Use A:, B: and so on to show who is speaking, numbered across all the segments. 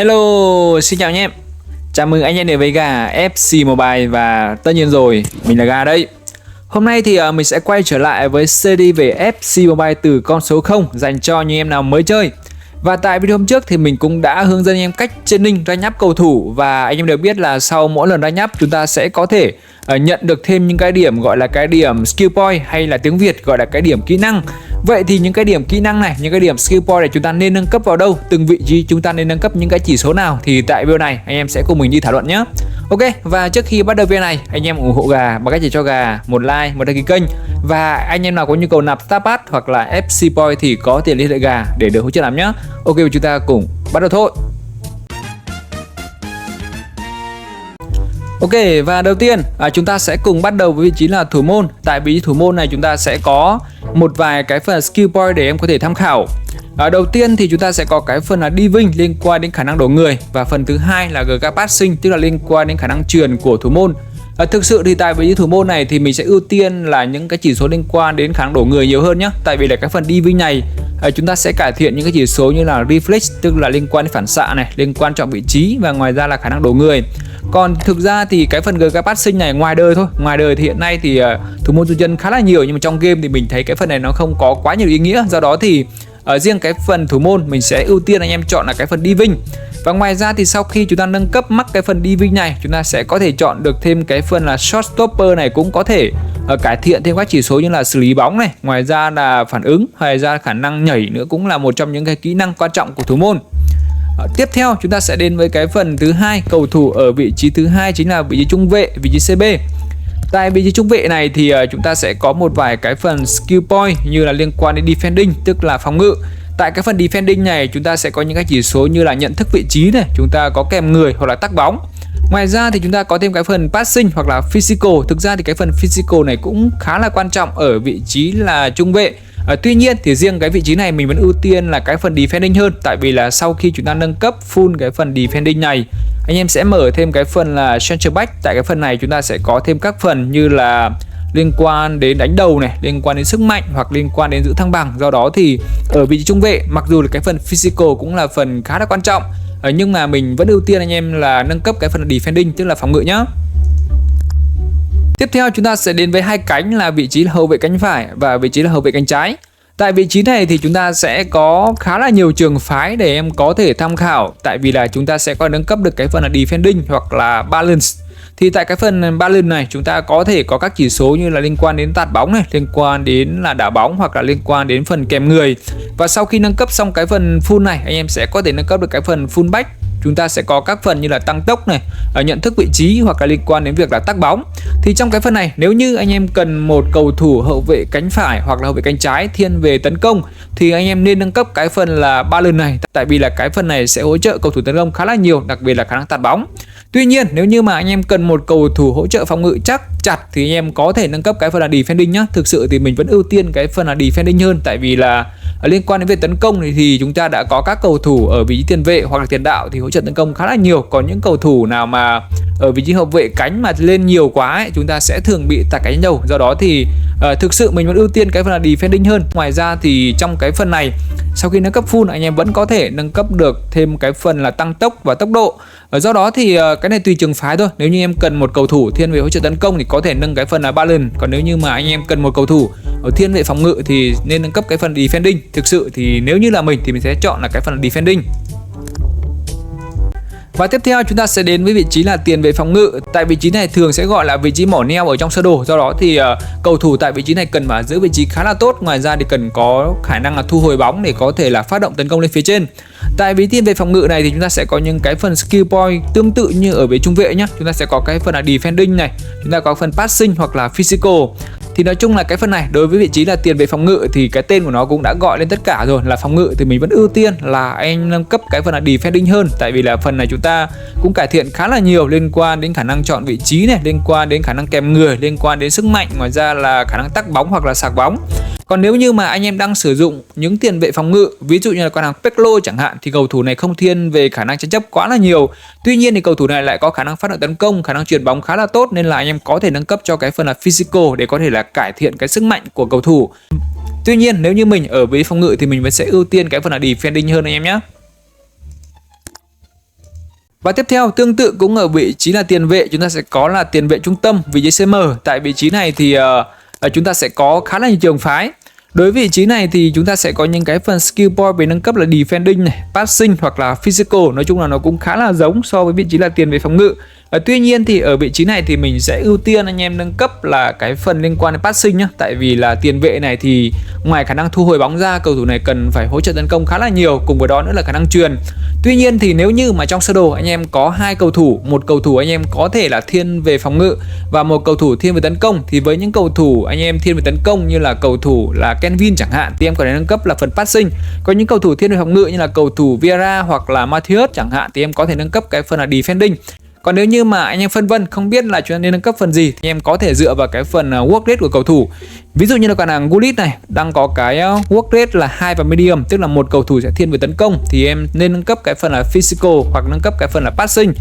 A: Hello, xin chào anh em. Chào mừng anh em đến với gà FC Mobile và tất nhiên rồi, mình là Gà đây. Hôm nay thì mình sẽ quay trở lại với series về FC Mobile từ con số 0 dành cho những em nào mới chơi. Và tại video hôm trước thì mình cũng đã hướng dẫn anh em cách training rank up cầu thủ, và anh em đều biết là sau mỗi lần rank up chúng ta sẽ có thể nhận được thêm những cái điểm gọi là cái điểm skill point, hay là tiếng Việt gọi là cái điểm kỹ năng. Vậy thì những cái điểm kỹ năng này, những cái điểm skill point này chúng ta nên nâng cấp vào đâu? Từng vị trí chúng ta nên nâng cấp những cái chỉ số nào? Thì tại video này anh em sẽ cùng mình đi thảo luận nhé. Ok, và trước khi bắt đầu video này, anh em ủng hộ Gà bằng cách cho Gà một like, một đăng ký kênh. Và anh em nào có nhu cầu nạp Star Pass hoặc là FC Point thì có tiền liên hệ Gà để được hỗ trợ làm nhé. Ok, chúng ta cùng bắt đầu thôi. Ok, và đầu tiên chúng ta sẽ cùng bắt đầu với vị trí là thủ môn. Tại vị trí thủ môn này chúng ta sẽ có một vài cái phần skill point để em có thể tham khảo. Đầu tiên thì chúng ta sẽ có cái phần là đi vinh liên quan đến khả năng đổ người, và phần thứ hai là GK passing, tức là liên quan đến khả năng chuyền của thủ môn. Thực sự thì tại vị trí thủ môn này thì mình sẽ ưu tiên là những cái chỉ số liên quan đến khả năng đổ người nhiều hơn nhé. Tại vì là cái phần đi vinh này chúng ta sẽ cải thiện những cái chỉ số như là reflex, tức là liên quan đến phản xạ này, liên quan chọn vị trí, và ngoài ra là khả năng đổ người. Còn thực ra thì cái phần GK passing này ngoài đời thôi. Ngoài đời thì hiện nay thì thủ môn tư nhân khá là nhiều, nhưng mà trong game thì mình thấy cái phần này nó không có quá nhiều ý nghĩa. Do đó thì ở riêng cái phần thủ môn mình sẽ ưu tiên anh em chọn là cái phần đi vinh. Và ngoài ra thì sau khi chúng ta nâng cấp mắc cái phần đi vinh này, chúng ta sẽ có thể chọn được thêm cái phần là shot stopper này, cũng có thể cải thiện thêm các chỉ số như là xử lý bóng này, ngoài ra là phản ứng, ngoài ra khả năng nhảy nữa cũng là một trong những cái kỹ năng quan trọng của thủ môn. Tiếp theo chúng ta sẽ đến với cái phần thứ hai, cầu thủ ở vị trí thứ hai chính là vị trí trung vệ, vị trí CB. Tại vị trí trung vệ này thì chúng ta sẽ có một vài cái phần skill point như là liên quan đến defending, tức là phòng ngự. Tại cái phần defending này chúng ta sẽ có những cái chỉ số như là nhận thức vị trí này, chúng ta có kèm người hoặc là tắc bóng. Ngoài ra thì chúng ta có thêm cái phần passing hoặc là physical. Thực ra thì cái phần physical này cũng khá là quan trọng ở vị trí là trung vệ. Tuy nhiên thì riêng cái vị trí này mình vẫn ưu tiên là cái phần defending hơn. Tại vì là sau khi chúng ta nâng cấp full cái phần defending này, anh em sẽ mở thêm cái phần là center back. Tại cái phần này chúng ta sẽ có thêm các phần như là liên quan đến đánh đầu này, liên quan đến sức mạnh, hoặc liên quan đến giữ thăng bằng. Do đó thì ở vị trí trung vệ, mặc dù là cái phần physical cũng là phần khá là quan trọng, nhưng mà mình vẫn ưu tiên anh em là nâng cấp cái phần defending, tức là phòng ngự nhá. Tiếp theo chúng ta sẽ đến với hai cánh là vị trí là hậu vệ cánh phải và vị trí là hậu vệ cánh trái. Tại vị trí này thì chúng ta sẽ có khá là nhiều trường phái để em có thể tham khảo. Tại vì là chúng ta sẽ có nâng cấp được cái phần là defending hoặc là balance. Thì tại cái phần balance này chúng ta có thể có các chỉ số như là liên quan đến tạt bóng này, liên quan đến là đá bóng, hoặc là liên quan đến phần kèm người. Và sau khi nâng cấp xong cái phần full này, anh em sẽ có thể nâng cấp được cái phần full back. Chúng ta sẽ có các phần như là tăng tốc này, nhận thức vị trí, hoặc là liên quan đến việc là tắc bóng. Thì trong cái phần này, nếu như anh em cần một cầu thủ hậu vệ cánh phải hoặc là hậu vệ cánh trái thiên về tấn công, thì anh em nên nâng cấp cái phần là balance này. Tại vì là cái phần này sẽ hỗ trợ cầu thủ tấn công khá là nhiều, đặc biệt là khả năng tạt bóng. Tuy nhiên nếu như mà anh em cần một cầu thủ hỗ trợ phòng ngự chắc chặt thì anh em có thể nâng cấp cái phần là defending nhá. Thực sự thì mình vẫn ưu tiên cái phần là defending hơn. Tại vì là liên quan đến việc tấn công thì chúng ta đã có các cầu thủ ở vị trí tiền vệ hoặc là tiền đạo thì hỗ trợ tấn công khá là nhiều. Còn những cầu thủ nào mà ở vị trí hậu vệ cánh mà lên nhiều quá ấy, chúng ta sẽ thường bị tạt cánh đầu. Do đó thì thực sự mình vẫn ưu tiên cái phần là defending hơn. Ngoài ra thì trong cái phần này, sau khi nâng cấp full, anh em vẫn có thể nâng cấp được thêm cái phần là tăng tốc và tốc độ. Do đó thì cái này tùy trường phái thôi. Nếu như em cần một cầu thủ thiên về hỗ trợ tấn công thì có thể nâng cái phần là balance. Còn nếu như mà anh em cần một cầu thủ ở thiên về phòng ngự thì nên nâng cấp cái phần defending. Thực sự thì nếu như là mình thì mình sẽ chọn là cái phần là defending. Và tiếp theo chúng ta sẽ đến với vị trí là tiền vệ phòng ngự. Tại vị trí này thường sẽ gọi là vị trí mỏ neo ở trong sơ đồ. Do đó thì cầu thủ tại vị trí này cần phải giữ vị trí khá là tốt. Ngoài ra thì cần có khả năng là thu hồi bóng để có thể là phát động tấn công lên phía trên. Tại vị tiền vệ phòng ngự này thì chúng ta sẽ có những cái phần skill point tương tự như ở vị trung vệ nhé. Chúng ta sẽ có cái phần là defending này, chúng ta có phần passing hoặc là physical. Thì nói chung là cái phần này đối với vị trí là tiền vệ phòng ngự thì cái tên của nó cũng đã gọi lên tất cả rồi, là phòng ngự, thì mình vẫn ưu tiên là anh nâng cấp cái phần là defending hơn. Tại vì là phần này chúng ta cũng cải thiện khá là nhiều liên quan đến khả năng chọn vị trí này, liên quan đến khả năng kèm người, liên quan đến sức mạnh, ngoài ra là khả năng tắc bóng hoặc là sạc bóng. Còn nếu như mà anh em đang sử dụng những tiền vệ phòng ngự, ví dụ như là con hàng Peklo chẳng hạn, thì cầu thủ này không thiên về khả năng tranh chấp quá là nhiều. Tuy nhiên thì cầu thủ này lại có khả năng phát động tấn công, khả năng chuyền bóng khá là tốt, nên là anh em có thể nâng cấp cho cái phần là physical để có thể là cải thiện cái sức mạnh của cầu thủ. Tuy nhiên nếu như mình ở với phòng ngự thì mình vẫn sẽ ưu tiên cái phần là defending hơn anh em nhé. Và tiếp theo tương tự cũng ở vị trí là tiền vệ, chúng ta sẽ có là tiền vệ trung tâm, vị trí CM. Tại vị trí này thì chúng ta sẽ có khá là nhiều trường phái. Đối với vị trí này thì chúng ta sẽ có những cái phần skill point về nâng cấp là defending này, passing hoặc là physical. Nói chung là nó cũng khá là giống so với vị trí là tiền vệ phòng ngự. Tuy nhiên thì ở vị trí này thì mình sẽ ưu tiên anh em nâng cấp là cái phần liên quan đến passing nhá. Tại vì là tiền vệ này thì ngoài khả năng thu hồi bóng ra, cầu thủ này cần phải hỗ trợ tấn công khá là nhiều, cùng với đó nữa là khả năng truyền. Tuy nhiên thì nếu như mà trong sơ đồ anh em có hai cầu thủ, một cầu thủ anh em có thể là thiên về phòng ngự và một cầu thủ thiên về tấn công, thì với những cầu thủ anh em thiên về tấn công như là cầu thủ là Kenvin chẳng hạn thì em có thể nâng cấp là phần passing. Có những cầu thủ thiên về phòng ngự như là cầu thủ Vieira hoặc là Matheus chẳng hạn thì em có thể nâng cấp cái phần là defending. Còn nếu như mà anh em phân vân không biết là chúng ta nên nâng cấp phần gì thì em có thể dựa vào cái phần work rate của cầu thủ. Ví dụ như là con hàng Gullit này đang có cái work rate là 2 và medium, tức là một cầu thủ sẽ thiên về tấn công thì em nên nâng cấp cái phần là physical hoặc nâng cấp cái phần là passing.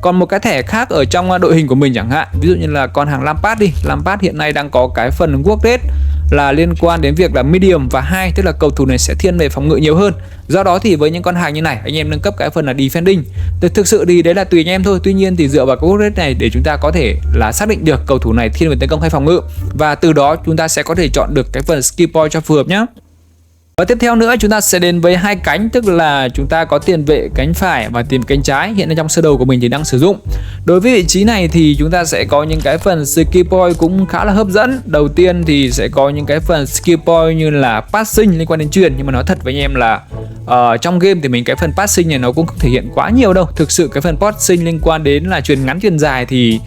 A: Còn một cái thẻ khác ở trong đội hình của mình chẳng hạn, ví dụ như là con hàng Lampard đi, Lampard hiện nay đang có cái phần work rate là liên quan đến việc là medium và 2, tức là cầu thủ này sẽ thiên về phòng ngự nhiều hơn. Do đó thì với những con hàng như này anh em nâng cấp cái phần là defending. Thực sự thì đấy là tùy anh em thôi. Tuy nhiên thì dựa vào cái work rate này để chúng ta có thể là xác định được cầu thủ này thiên về tấn công hay phòng ngự, và từ đó chúng ta sẽ có thể chọn được cái phần skill point cho phù hợp nhé. Và tiếp theo nữa chúng ta sẽ đến với hai cánh, tức là chúng ta có tiền vệ cánh phải và tiền cánh trái. Hiện nay trong sơ đồ của mình thì đang sử dụng. Đối với vị trí này thì chúng ta sẽ có những cái phần skill point cũng khá là hấp dẫn. Đầu tiên thì sẽ có những cái phần skill point như là passing liên quan đến chuyền, nhưng mà nói thật với anh em là trong game thì mình cái phần passing này nó cũng không thể hiện quá nhiều đâu. Thực sự cái phần passing liên quan đến là chuyền ngắn chuyền dài thì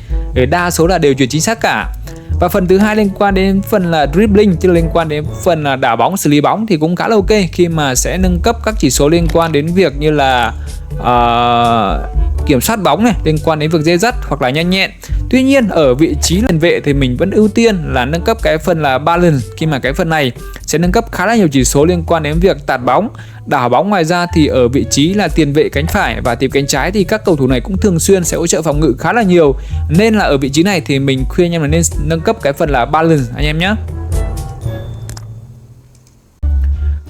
A: đa số là đều chuyền chính xác cả. Và phần thứ hai liên quan đến phần là dribbling, tức là liên quan đến phần là đá bóng, xử lý bóng thì cũng khá là ok khi mà sẽ nâng cấp các chỉ số liên quan đến việc như là kiểm soát bóng này, liên quan đến việc dê dắt hoặc là nhanh nhẹn. Tuy nhiên ở vị trí tiền vệ thì mình vẫn ưu tiên là nâng cấp cái phần là balance, khi mà cái phần này sẽ nâng cấp khá là nhiều chỉ số liên quan đến việc tạt bóng, đảo bóng. Ngoài ra thì ở vị trí là tiền vệ cánh phải và tiền cánh trái thì các cầu thủ này cũng thường xuyên sẽ hỗ trợ phòng ngự khá là nhiều, nên là ở vị trí này thì mình khuyên anh em là nên nâng cấp cái phần là balance anh em nhé.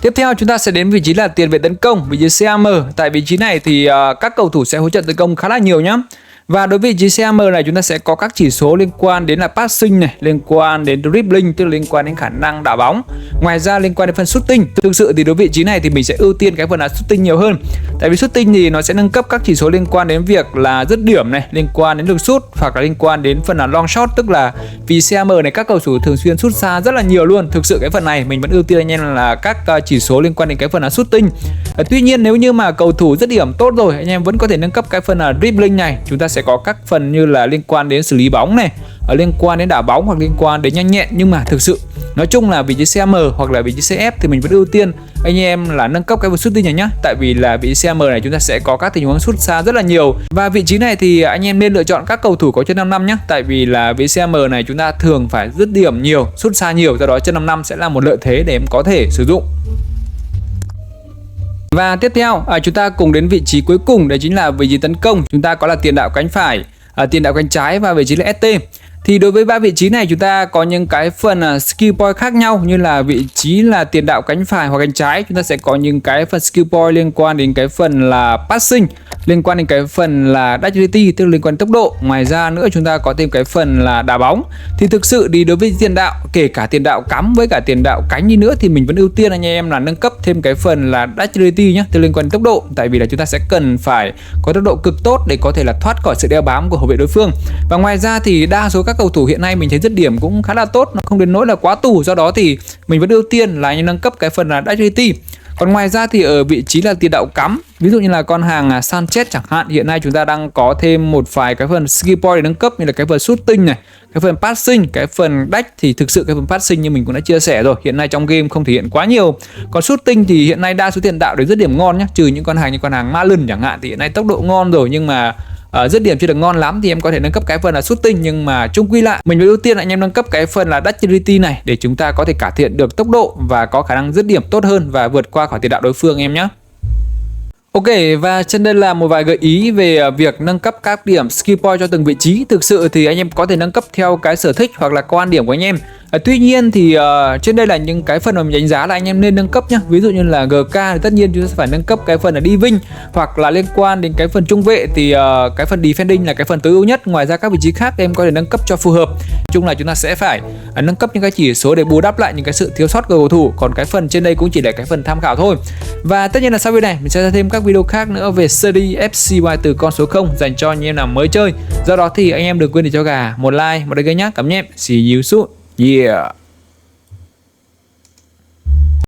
A: Tiếp theo chúng ta sẽ đến vị trí là tiền vệ tấn công, vị trí CAM. Tại vị trí này thì các cầu thủ sẽ hỗ trợ tấn công khá là nhiều nhé. Và đối với vị trí CAM này chúng ta sẽ có các chỉ số liên quan đến là passing này, liên quan đến dribbling, tức là liên quan đến khả năng đá bóng. Ngoài ra liên quan đến phần shooting. Thực sự thì đối với vị trí này thì mình sẽ ưu tiên cái phần là shooting nhiều hơn. Tại vì shooting thì nó sẽ nâng cấp các chỉ số liên quan đến việc là dứt điểm này, liên quan đến lực sút hoặc là liên quan đến phần là long shot, tức là vì CAM này các cầu thủ thường xuyên sút xa rất là nhiều luôn. Thực sự cái phần này mình vẫn ưu tiên anh em là các chỉ số liên quan đến cái phần là shooting. Tuy nhiên nếu như mà cầu thủ dứt điểm tốt rồi, anh em vẫn có thể nâng cấp cái phần là dribbling này. Chúng ta sẽ có các phần như là liên quan đến xử lý bóng này, liên quan đến đá bóng hoặc liên quan đến nhanh nhẹn. Nhưng mà thực sự nói chung là vị trí CAM hoặc là vị trí CF thì mình vẫn ưu tiên anh em là nâng cấp cái phần shooting này nhá. Tại vì là vị trí CAM này chúng ta sẽ có các tình huống sút xa rất là nhiều, và vị trí này thì anh em nên lựa chọn các cầu thủ có chân 5 năm nhá. Tại vì là vị trí CAM này chúng ta thường phải dứt điểm nhiều, sút xa nhiều, do đó chân 5 năm sẽ là một lợi thế để em có thể sử dụng. Và tiếp theo chúng ta cùng đến vị trí cuối cùng, đấy chính là vị trí tấn công. Chúng ta có là tiền đạo cánh phải, tiền đạo cánh trái và vị trí là ST. Thì đối với ba vị trí này chúng ta có những cái phần skill point khác nhau, như là vị trí là tiền đạo cánh phải hoặc cánh trái chúng ta sẽ có những cái phần skill point liên quan đến cái phần là passing, liên quan đến cái phần là agility, tức là liên quan đến tốc độ. Ngoài ra nữa chúng ta có thêm cái phần là đá bóng. Thì thực sự đi đối với tiền đạo, kể cả tiền đạo cắm với cả tiền đạo cánh đi nữa thì mình vẫn ưu tiên anh em là nâng cấp thêm cái phần là agility nhé, tức liên quan đến tốc độ. Tại vì là chúng ta sẽ cần phải có tốc độ cực tốt để có thể là thoát khỏi sự đeo bám của hậu vệ đối phương. Và ngoài ra thì đa số các cầu thủ hiện nay mình thấy dứt điểm cũng khá là tốt, nó không đến nỗi là quá tù, do đó thì mình vẫn ưu tiên là nâng cấp cái phần là agility. Còn ngoài ra thì ở vị trí là tiền đạo cắm, ví dụ như là con hàng Sanchez chẳng hạn, hiện nay chúng ta đang có thêm một vài cái phần skill point để nâng cấp, như là cái phần shooting này, cái phần passing, cái phần dash. Thì thực sự cái phần passing như mình cũng đã chia sẻ rồi, hiện nay trong game không thể hiện quá nhiều. Còn shooting thì hiện nay đa số tiền đạo để dứt điểm ngon nhé, trừ những con hàng như con hàng Malin chẳng hạn thì hiện nay tốc độ ngon rồi, nhưng mà dứt điểm chưa được ngon lắm thì em có thể nâng cấp cái phần là shooting. Nhưng mà chung quy lại mình will ưu tiên anh em nâng cấp cái phần là dexterity này để chúng ta có thể cải thiện được tốc độ và có khả năng dứt điểm tốt hơn và vượt qua khỏi tiền đạo đối phương em nhé. Ok, và trên đây là một vài gợi ý về việc nâng cấp các điểm skill point cho từng vị trí. Thực sự thì anh em có thể nâng cấp theo cái sở thích hoặc là quan điểm của anh em. Tuy nhiên thì trên đây là những cái phần mà mình đánh giá là anh em nên nâng cấp nhá. Ví dụ như là GK thì tất nhiên chúng ta sẽ phải nâng cấp cái phần là đi vinh, hoặc là liên quan đến cái phần trung vệ thì cái phần defending là cái phần tối ưu nhất. Ngoài ra các vị trí khác em có thể nâng cấp cho phù hợp. Chung là chúng ta sẽ phải nâng cấp những cái chỉ số để bù đắp lại những cái sự thiếu sót của cầu thủ. Còn cái phần trên đây cũng chỉ là cái phần tham khảo thôi. Và tất nhiên là sau video này mình sẽ ra thêm các video khác nữa về series FCY từ con số 0 dành cho anh em nào mới chơi. Do đó thì anh em đừng quên để cho gà một like, một đăng ký nhé. Cảm ơn em. See you soon. Yeah.